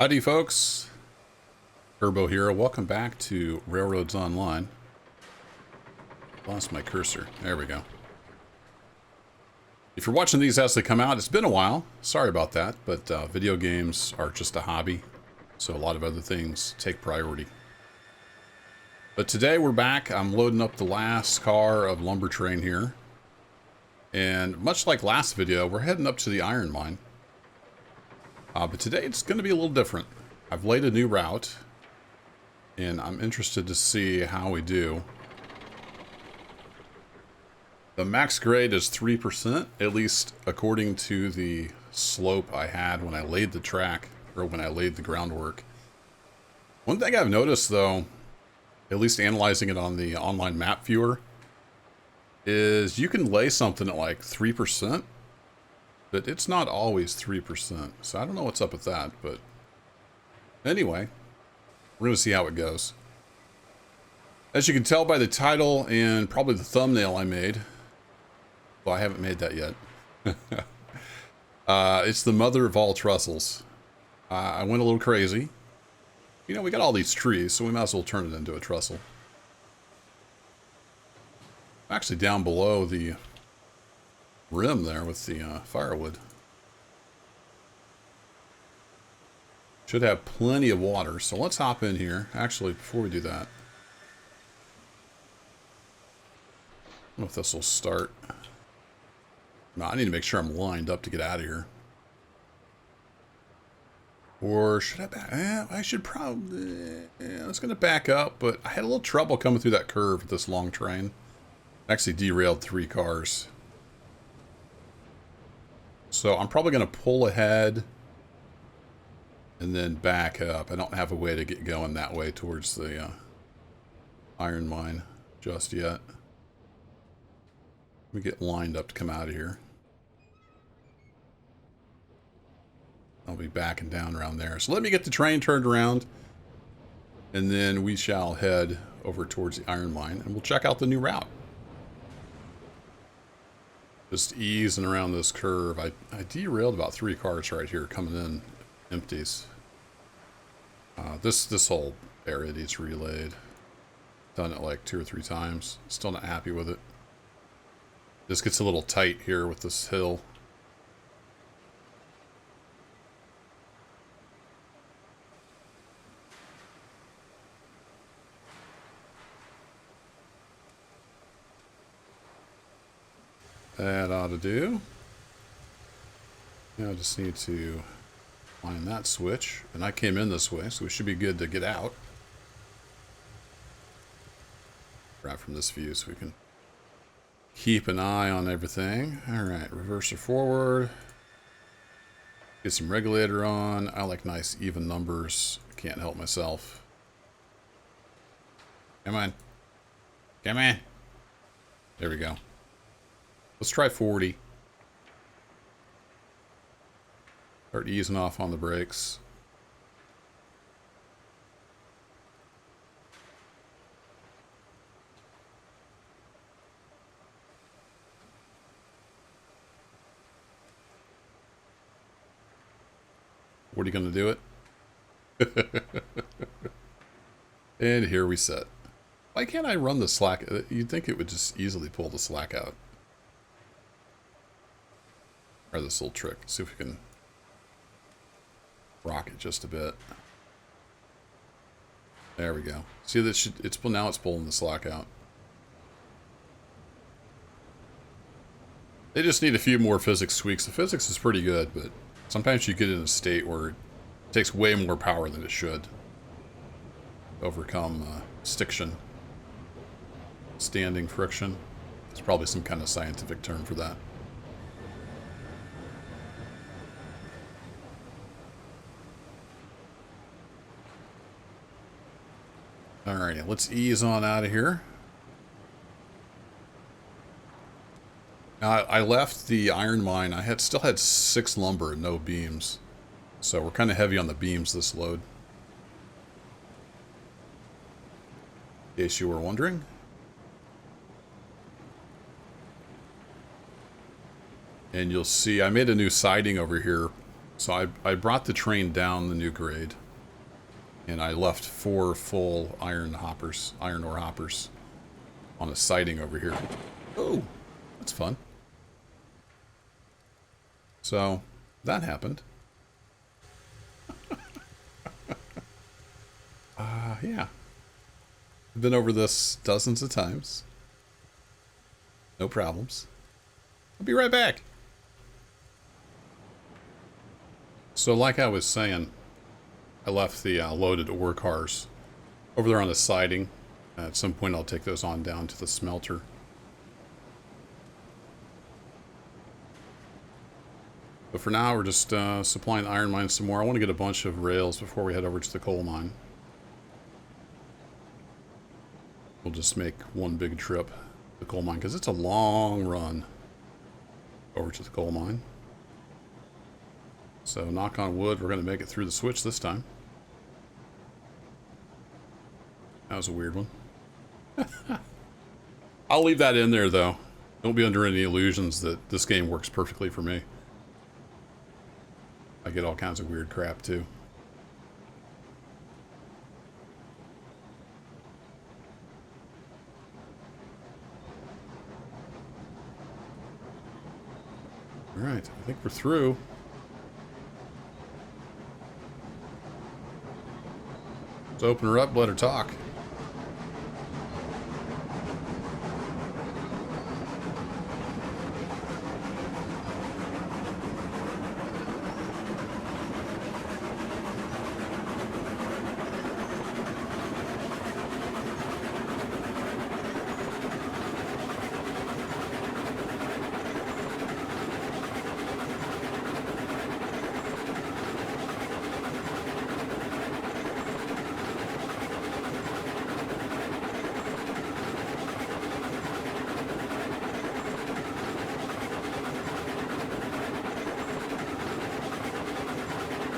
Howdy folks, Turbo here. Welcome back to Railroads Online. Lost my cursor. There we go. If you're watching these as they come out, it's been a while. Sorry about that, but video games are just a hobby, so a lot of other things take priority. But today we're back. I'm loading up the last car of Lumber Train here. And much like last video, we're heading up to the iron mine. But today it's going to be a little different. I've laid a new route, and I'm interested to see how we do. The max grade is 3%, at least according to the slope I had when I laid the track, or when I laid the groundwork. One thing I've noticed, though, at least analyzing it on the online map viewer, is you can lay something at like 3%, but it's not always 3%. So I don't know what's up with that, but anyway, we're going to see how it goes. As you can tell by the title and probably the thumbnail I made, well, I haven't made that yet. It's the mother of all trestles. I went a little crazy. You know, we got all these trees, so we might as well turn it into a trestle. I'm actually down below the rim there with the firewood. Should have plenty of water, so let's hop in here. Actually, before we do that, I don't know if this will start. No, I need to make sure I'm lined up to get out of here. Or should I back? I should probably. I was going to back up, but I had a little trouble coming through that curve with this long train. Actually derailed 3 cars. So I'm probably going to pull ahead and then back up. I don't have a way to get going that way towards the iron mine just yet. Let me get lined up to come out of here. I'll be backing down around there. So let me get the train turned around, and then we shall head over towards the iron mine, and we'll check out the new route. Just easing around this curve. I derailed about 3 cars right here coming in empties. This whole area needs relayed. Done it like 2 or 3 times. Still not happy with it. This gets a little tight here with this hill. That ought to do. Now I just need to find that switch. And I came in this way, so we should be good to get out. Right from this view so we can keep an eye on everything. Alright, reverser forward. Get some regulator on. I like nice even numbers. I can't help myself. Come on. Come on. There we go. Let's try 40. Start easing off on the brakes. What are you going to do it? And here we sit. Why can't I run the slack? You'd think it would just easily pull the slack out. Try this little trick. See if we can rock it just a bit. There we go. See that now it's pulling the slack out. They just need a few more physics tweaks. The physics is pretty good, but sometimes you get in a state where it takes way more power than it should to overcome stiction, standing friction. There's probably some kind of scientific term for that. Alrighty, let's ease on out of here. Now, I left the iron mine. I still had 6 lumber and no beams. So we're kind of heavy on the beams this load. In case you were wondering. And you'll see I made a new siding over here So I brought the train down the new grade, and I left 4 full iron ore hoppers, on a siding over here. Oh, that's fun. So that happened. Yeah. I've been over this dozens of times. No problems. I'll be right back. So like I was saying, I left the loaded ore cars over there on the siding. At some point I'll take those on down to the smelter. But for now we're just supplying the iron mine some more. I want to get a bunch of rails before we head over to the coal mine. We'll just make one big trip to the coal mine because it's a long run over to the coal mine. So knock on wood, we're going to make it through the switch this time. That was a weird one. I'll leave that in there though. Don't be under any illusions that this game works perfectly for me. I get all kinds of weird crap too. Alright, I think we're through. Let's open her up, let her talk.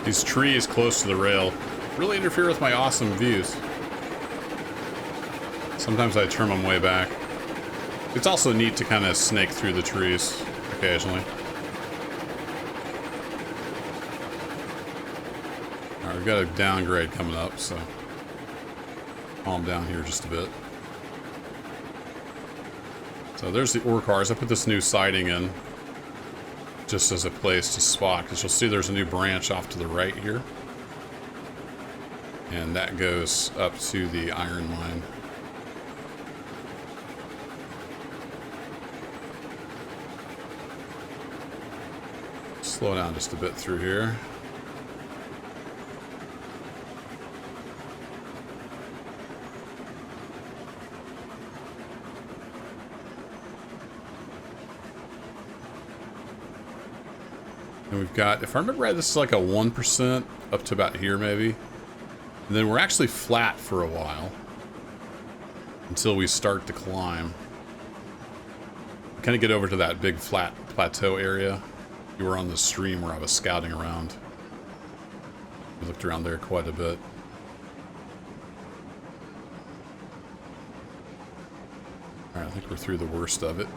These trees close to the rail really interfere with my awesome views. Sometimes I turn them way back. It's also neat to kind of snake through the trees occasionally. Alright, we've got a downgrade coming up, so calm down here just a bit. So there's the ore cars. I put this new siding in just as a place to spot, because you'll see there's a new branch off to the right here. And that goes up to the iron mine. Slow down just a bit through here. And we've got, if I remember right, this is like a 1% up to about here maybe. And then we're actually flat for a while until we start to climb. Kind of get over to that big flat plateau area. You were on the stream where I was scouting around. We looked around there quite a bit. Alright, I think we're through the worst of it.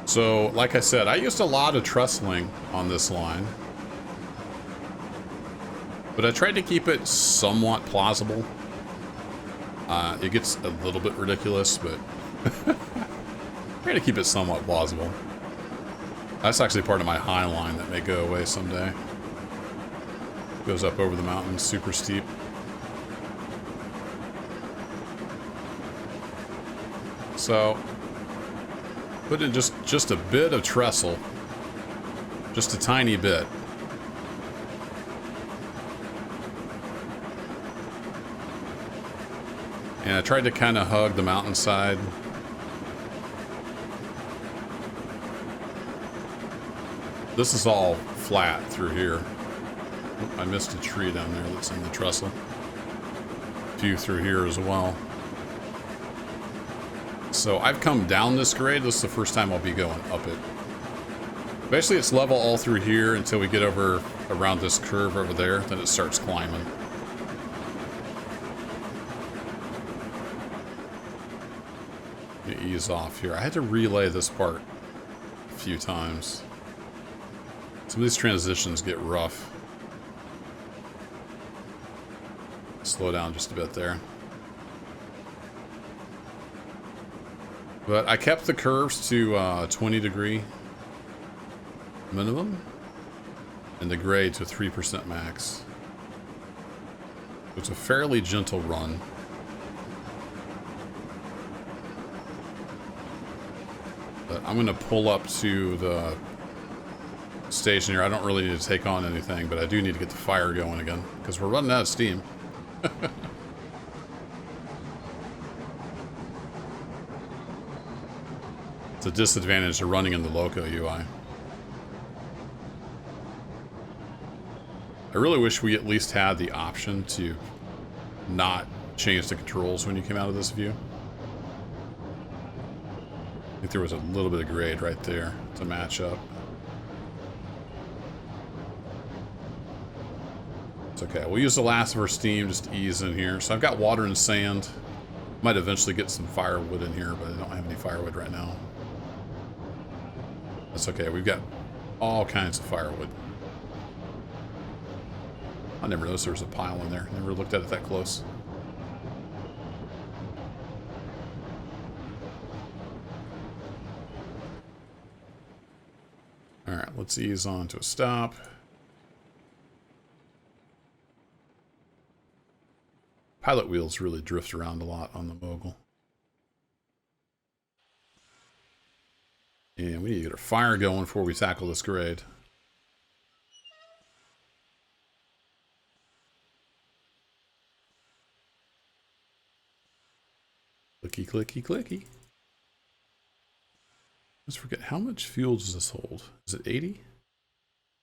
So, like I said, I used a lot of trestling on this line. But I tried to keep it somewhat plausible. It gets a little bit ridiculous, but try to keep it somewhat plausible. That's actually part of my high line that may go away someday. Goes up over the mountain, super steep. So, put in just a bit of trestle. Just a tiny bit. And I tried to kind of hug the mountainside. This is all flat through here. I missed a tree down there that's in the trestle. A few through here as well. So I've come down this grade. This is the first time I'll be going up it. Basically it's level all through here until we get over around this curve over there. Then it starts climbing. Let me ease off here. I had to relay this part a few times. Some of these transitions get rough. Slow down just a bit there. But I kept the curves to 20 degree minimum and the grade to 3% max. It's a fairly gentle run. But I'm going to pull up to the station here. I don't really need to take on anything, but I do need to get the fire going again because we're running out of steam. It's a disadvantage to running in the Loco UI. I really wish we at least had the option to not change the controls when you came out of this view. I think there was a little bit of grade right there to match up. It's okay. We'll use the last of our steam just to ease in here. So I've got water and sand. Might eventually get some firewood in here, but I don't have any firewood right now. That's okay. We've got all kinds of firewood. I never noticed there was a pile in there. Never looked at it that close. Alright, let's ease on to a stop. Pilot wheels really drift around a lot on the Mogul. And we need to get our fire going before we tackle this grade. Clicky, clicky, clicky. Let's forget, how much fuel does this hold? Is it 80? I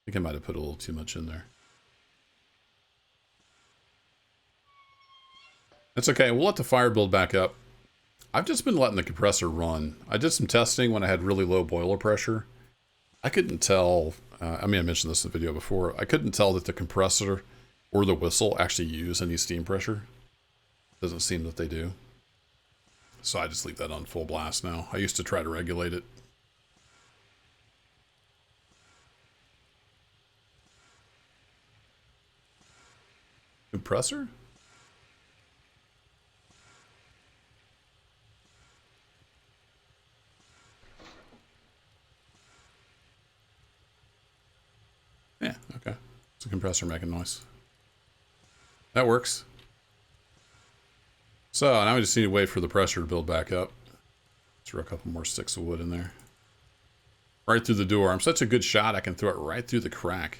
think I might have put a little too much in there. That's okay. We'll let the fire build back up. I've just been letting the compressor run. I did some testing when I had really low boiler pressure. I couldn't tell, I mean, I mentioned this in the video before. I couldn't tell that the compressor or the whistle actually use any steam pressure. Doesn't seem that they do. So I just leave that on full blast now. I used to try to regulate it. Compressor? Yeah, okay. It's a compressor making noise. That works. So now we just need to wait for the pressure to build back up. Throw a couple more sticks of wood in there. Right through the door. I'm such a good shot, I can throw it right through the crack.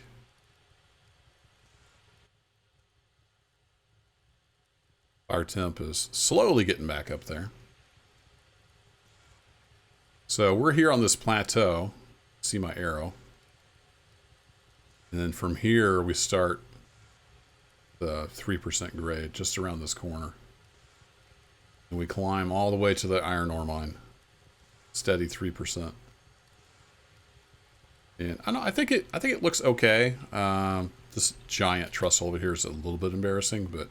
Fire temp is slowly getting back up there. So we're here on this plateau. See my arrow. And then from here we start the 3% grade just around this corner. And we climb all the way to the iron ore mine. Steady 3%. And I think it looks okay. This giant trestle over here is a little bit embarrassing, but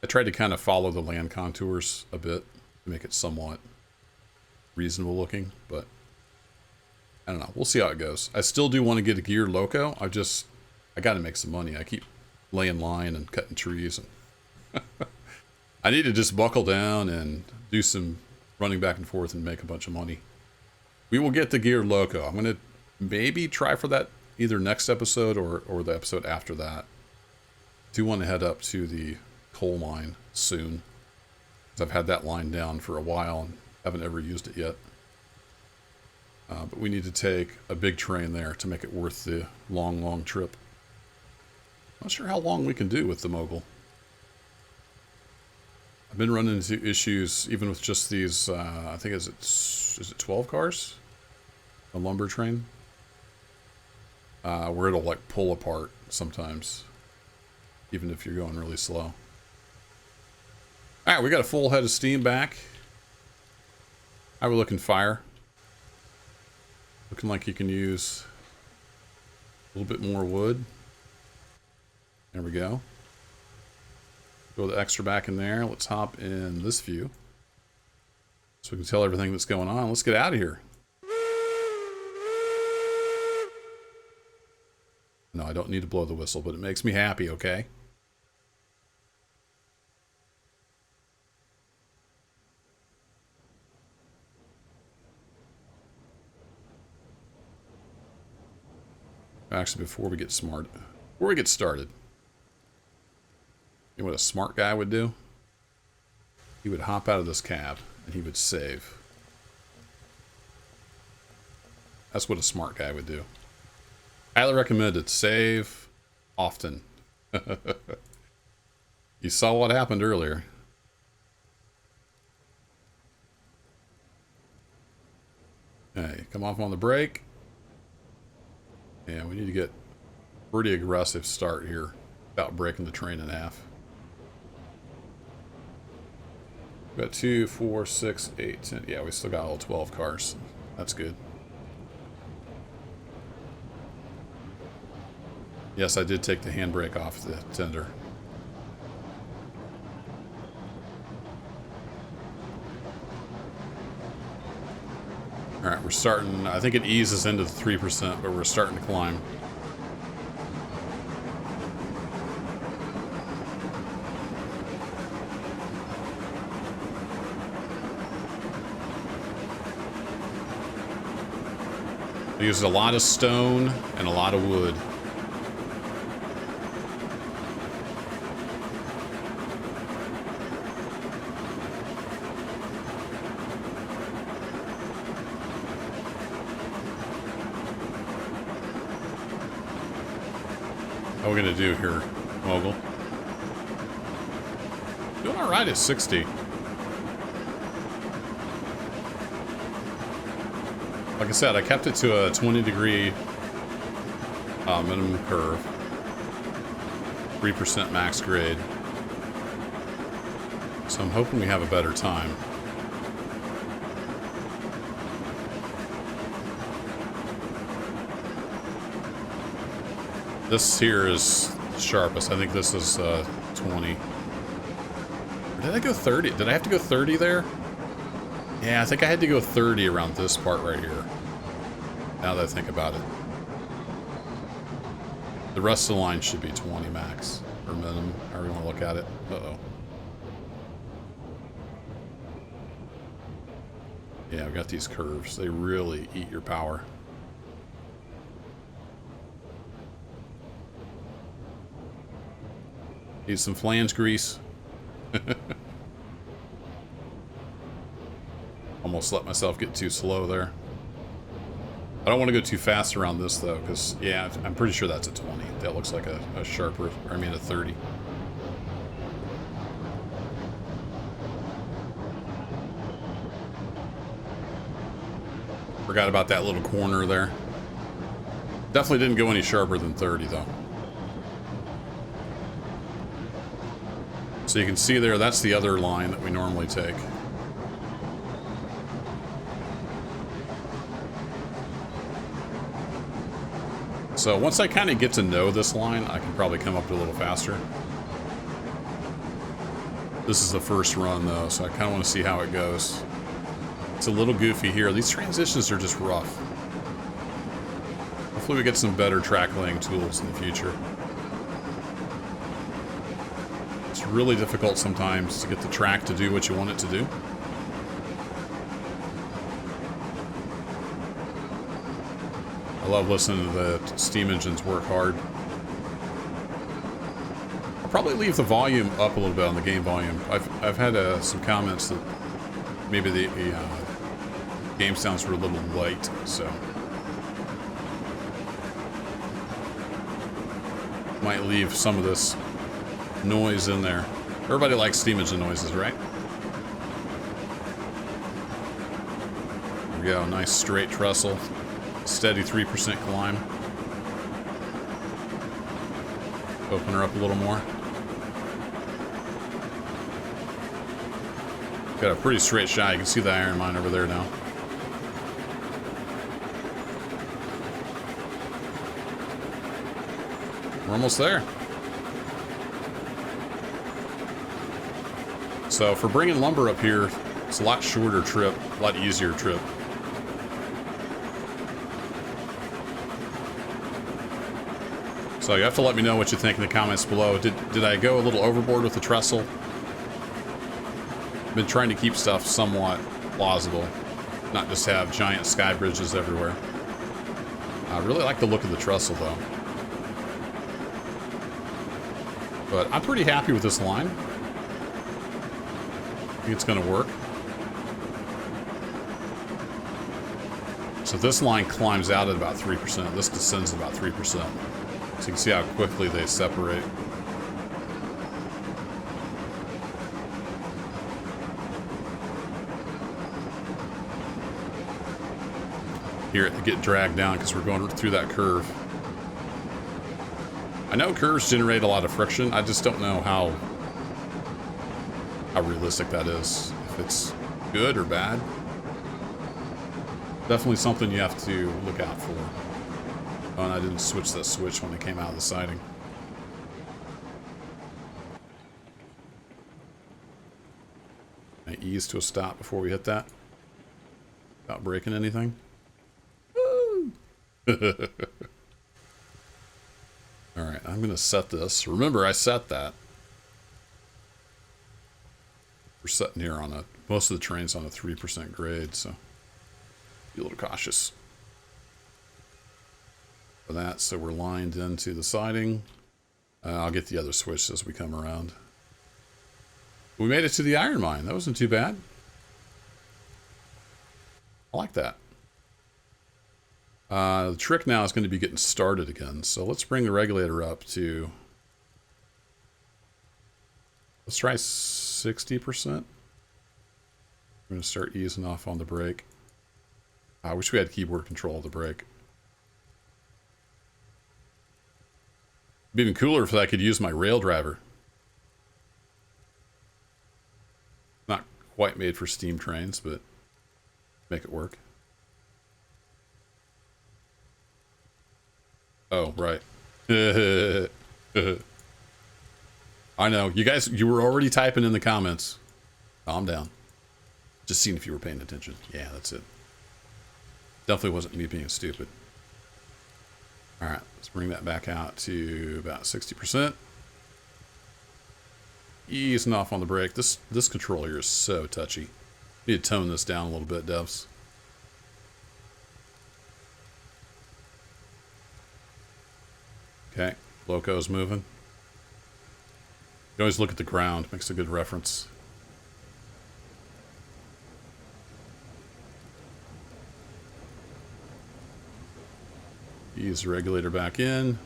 I tried to kind of follow the land contours a bit to make it somewhat reasonable looking, but I don't know. We'll see how it goes. I still do want to get a geared loco. I got to make some money. I keep laying line and cutting trees. And I need to just buckle down and do some running back and forth and make a bunch of money. We will get the geared loco. I'm going to maybe try for that either next episode or the episode after that. I do want to head up to the coal mine soon. I've had that line down for a while and haven't ever used it yet. But we need to take a big train there to make it worth the long trip. Not sure how long we can do with the Mogul. I've been running into issues even with just these, I think is it 12 cars? A lumber train? Where it'll like pull apart sometimes. Even if you're going really slow. Alright, we got a full head of steam back. How are we looking, fire? Looking like you can use a little bit more wood. There we go. Throw the extra back in there. Let's hop in this view. So we can tell everything that's going on. Let's get out of here. No, I don't need to blow the whistle, but it makes me happy, okay? Actually, before we get started, you know what a smart guy would do? He would hop out of this cab and he would save. That's what a smart guy would do. Highly recommended. Save often. You saw what happened earlier. Hey, come off on the brake. And we need to get pretty aggressive start here without breaking the train in half. We've got 2, 4, 6, 8, 10. Yeah, we still got all 12 cars. That's good. Yes, I did take the handbrake off the tender. Alright, we're starting. I think it eases into the 3%, but we're starting to climb. I used a lot of stone and a lot of wood. What are we gonna do here, Mogul? Doing all right at 60. Like I said, I kept it to a 20-degree minimum curve, 3% max grade. So I'm hoping we have a better time. This here is sharpest. I think this is 20. Or did I go 30? Did I have to go 30 there? Yeah, I think I had to go 30 around this part right here. Now that I think about it. The rest of the line should be 20 max. Or minimum, however you want to look at it. Uh-oh. Yeah, I've got these curves. They really eat your power. Need some flange grease. Almost let myself get too slow there. I don't want to go too fast around this though, because yeah, I'm pretty sure that's a 20. That looks like a sharper, or I mean a 30. Forgot about that little corner there. Definitely didn't go any sharper than 30 though. So you can see there, that's the other line that we normally take. So once I kind of get to know this line, I can probably come up to a little faster. This is the first run though, so I kind of want to see how it goes. It's a little goofy here. These transitions are just rough. Hopefully we get some better track laying tools in the future. It's really difficult sometimes to get the track to do what you want it to do. I love listening to the steam engines work hard. I'll probably leave the volume up a little bit on the game volume. I've had some comments that maybe the game sounds were a little light, so might leave some of this noise in there. Everybody likes steam engine noises, right? There we go, nice straight trestle. Steady 3% climb. Open her up a little more. Got a pretty straight shot. You can see the iron mine over there now. We're almost there. So for bringing lumber up here It's a lot shorter trip, a lot easier trip. So you have to let me know what you think in the comments below. Did I go a little overboard with the trestle? Been trying to keep stuff somewhat plausible, not just have giant sky bridges everywhere. I really like the look of the trestle though. But I'm pretty happy with this line. I think it's going to work. So this line climbs out at about 3%. This descends at about 3%. So you can see how quickly they separate. Here it get dragged down because we're going through that curve. I know curves generate a lot of friction. I just don't know how realistic that is. If it's good or bad. Definitely something you have to look out for. Oh, and I didn't switch that switch when it came out of the siding. I ease to a stop before we hit that. Without breaking anything. Alright, I'm going to set this. Remember, I set that. We're sitting here on most of the terrain's on a 3% grade, so be a little cautious for that. So we're lined into the siding. I'll get the other switch as we come around. We made it to the iron mine. That wasn't too bad. I like that. The trick now is going to be getting started again. So let's bring the regulator up to... Let's try 60%. I'm going to start easing off on the brake. I wish we had keyboard control of the brake. It'd be even cooler if I could use my rail driver. Not quite made for steam trains, but make it work. Oh, right. I know. You guys, you were already typing in the comments. Calm down. Just seeing if you were paying attention. Yeah, that's it. Definitely wasn't me being stupid. Alright, let's bring that back out to about 60%. Easing off on the brake. This controller here is so touchy. Need to tone this down a little bit, devs. Okay, loco's moving. You always look at the ground, makes a good reference. Ease the regulator back in.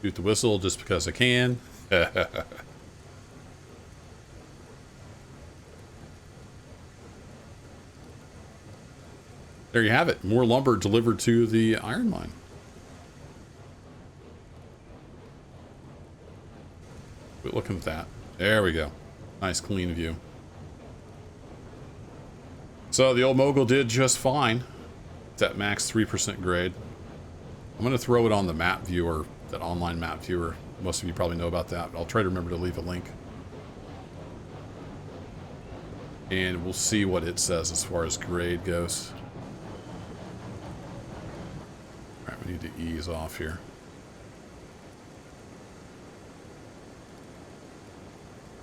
Shoot the whistle just because I can. There you have it. More lumber delivered to the iron mine. Quit looking at that. There we go. Nice clean view. So the old mogul did just fine. It's at max 3% grade. I'm going to throw it on the map viewer, that online map viewer. Most of you probably know about that. I'll try to remember to leave a link. And we'll see what it says as far as grade goes. Alright, we need to ease off here.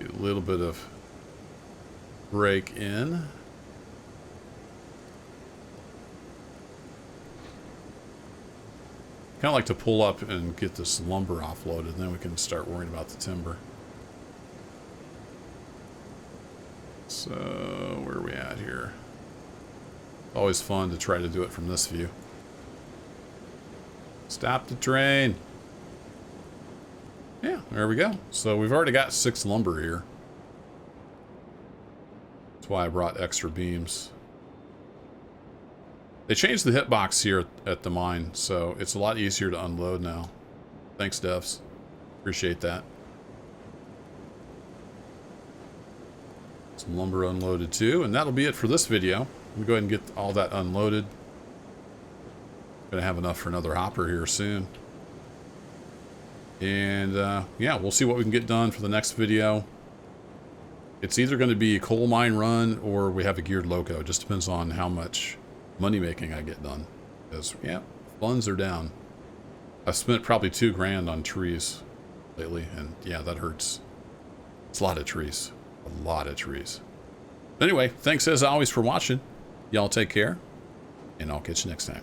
Get a little bit of brake in. Kind of like to pull up and get this lumber offloaded, and then we can start worrying about the timber. So, where are we at here? Always fun to try to do it from this view. Stop the train. Yeah, there we go. So we've already got 6 lumber here. That's why I brought extra beams. They changed the hitbox here at the mine, so it's a lot easier to unload now. Thanks, devs. Appreciate that. Some lumber unloaded too, and that'll be it for this video. Let me go ahead and get all that unloaded. Gonna have enough for another hopper here soon. And yeah, we'll see what we can get done for the next video. It's either going to be a coal mine run or we have a geared loco. It just depends on how much money making I get done. Because, yeah, funds are down. I've spent probably $2,000 on trees lately, and yeah, that hurts. It's a lot of trees. A lot of trees. Anyway, thanks as always for watching. Y'all take care, and I'll catch you next time.